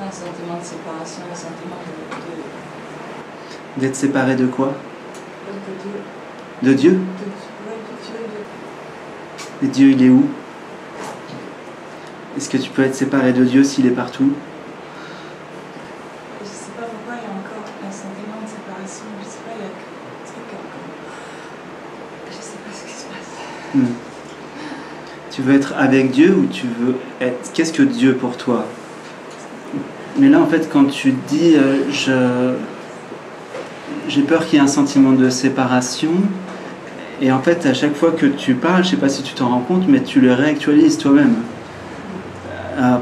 Un sentiment de séparation, un sentiment D'être séparé de quoi? de Dieu. De Dieu? De Dieu. Et Dieu, il est où? Est-ce que tu peux être séparé de Dieu s'il est partout? Je ne sais pas pourquoi il y a encore un sentiment de séparation. Je ne sais pas, il y a un truc encore. Je ne sais pas ce qui se passe. Tu veux être avec Dieu ou tu veux être... Qu'est-ce que Dieu pour toi? Mais là, en fait, quand tu dis j'ai peur qu'il y ait un sentiment de séparation, et en fait, à chaque fois que tu parles, je ne sais pas si tu t'en rends compte, mais tu le réactualises toi-même.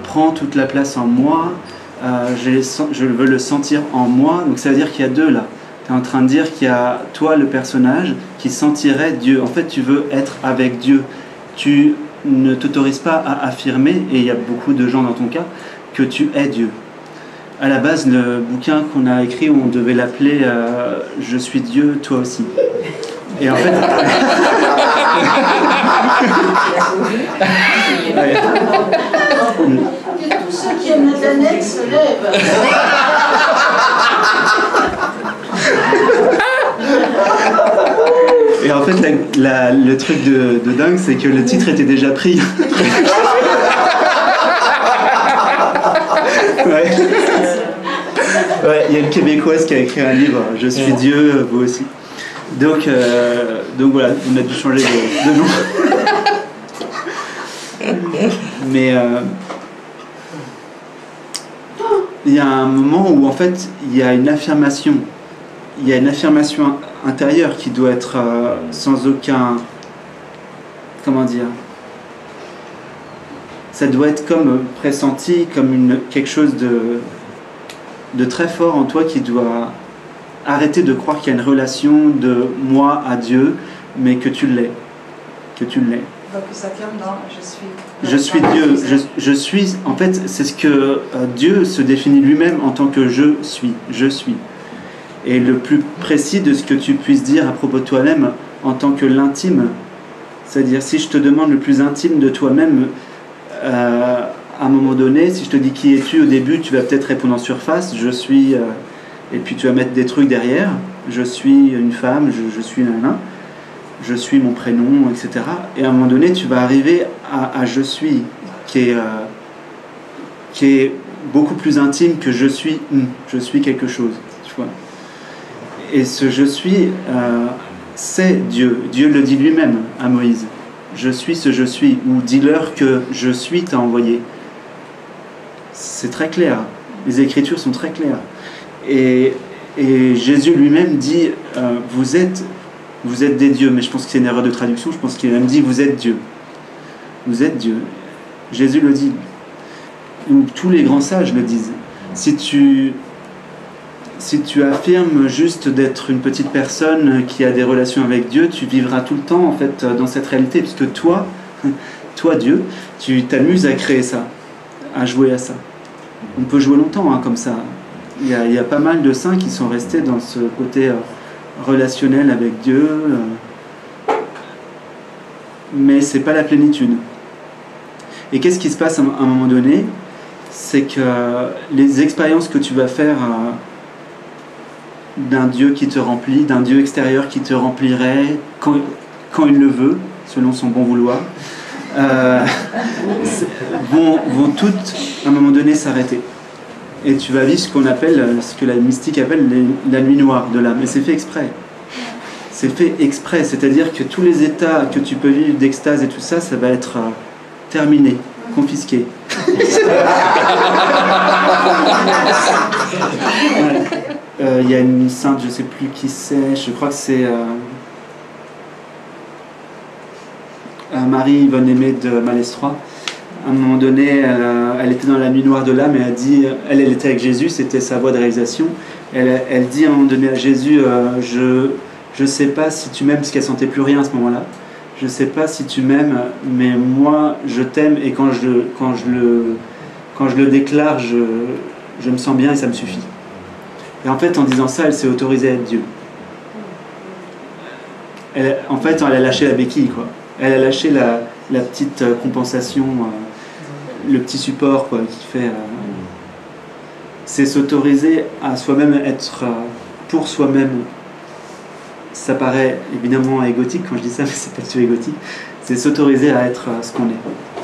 Prends toute la place en moi, je veux le sentir en moi, donc ça veut dire qu'il y a deux là. Tu es en train de dire qu'il y a toi, le personnage, qui sentirait Dieu. En fait, tu veux être avec Dieu. Tu ne t'autorises pas à affirmer, et il y a beaucoup de gens dans ton cas, que tu es Dieu. À la base, le bouquin qu'on a écrit, on devait l'appeler « Je suis Dieu, toi aussi ». Et en fait... Tous ceux qui aiment la planète se lèvent. Et en fait, le truc de dingue, c'est que le titre était déjà pris. Ouais, il y a une Québécoise qui a écrit un livre, « Je suis Dieu, vous aussi ». Donc voilà, on a dû changer de nom. Mais il y a un moment où en fait il y a une affirmation. Il y a une affirmation intérieure qui doit être sans aucun... Comment dire? Ça doit être comme pressenti, comme quelque chose de très fort en toi qui doit arrêter de croire qu'il y a une relation de moi à Dieu, mais que tu l'es. Que tu l'es. Donc ça ferme dans « je suis ». Je suis Dieu. Je suis... En fait, c'est ce que Dieu se définit lui-même en tant que je suis. Je suis. Et le plus précis de ce que tu puisses dire à propos de toi-même en tant que l'intime, c'est-à-dire si je te demande le plus intime de toi-même, à un moment donné, si je te dis qui es-tu au début, tu vas peut-être répondre en surface, je suis... et puis tu vas mettre des trucs derrière, je suis une femme, je suis un, je suis mon prénom, etc. Et à un moment donné, tu vas arriver à je suis, qui est beaucoup plus intime que je suis quelque chose, tu vois. Et ce je suis, c'est Dieu. Dieu le dit lui-même à Moïse. Je suis ce je suis, ou dis-leur que je suis t'a envoyé. C'est très clair, les Écritures sont très claires. Et Jésus lui-même dit vous êtes des dieux, mais je pense que c'est une erreur de traduction, je pense qu'il a même dit vous êtes Dieu. Vous êtes Dieu. Jésus le dit. Ou tous les grands sages le disent. Si tu affirmes juste d'être une petite personne qui a des relations avec Dieu, tu vivras tout le temps en fait dans cette réalité, puisque toi Dieu, tu t'amuses à créer ça, à jouer à ça. On peut jouer longtemps hein, comme ça. Il y a pas mal de saints qui sont restés dans ce côté relationnel avec Dieu, mais c'est pas la plénitude. Et qu'est-ce qui se passe à un moment donné? C'est que les expériences que tu vas faire d'un Dieu qui te remplit, d'un Dieu extérieur qui te remplirait quand il le veut, selon son bon vouloir, vont toutes, à un moment donné, s'arrêter. Et tu vas vivre ce qu'on appelle, ce que la mystique appelle la nuit noire de l'âme. Et c'est fait exprès. C'est fait exprès, c'est-à-dire que tous les états que tu peux vivre d'extase et tout ça, ça va être terminé, confisqué. Il y a une sainte, je ne sais plus qui c'est, je crois que c'est Marie-Yvonne Aimée de Malestroit. À un moment donné, elle était dans la nuit noire de l'âme et elle dit, elle était avec Jésus, c'était sa voie de réalisation. Elle dit à un moment donné à Jésus, je ne sais pas si tu m'aimes, parce qu'elle sentait plus rien à ce moment-là. Je ne sais pas si tu m'aimes, mais moi je t'aime et quand je le déclare, je me sens bien et ça me suffit. Et en fait, en disant ça, elle s'est autorisée à être Dieu. En fait, elle a lâché la béquille, quoi. Elle a lâché la petite compensation, le petit support, quoi, qui fait... c'est s'autoriser à soi-même être pour soi-même. Ça paraît évidemment égotique quand je dis ça, mais c'est pas du tout égotique. C'est s'autoriser à être ce qu'on est.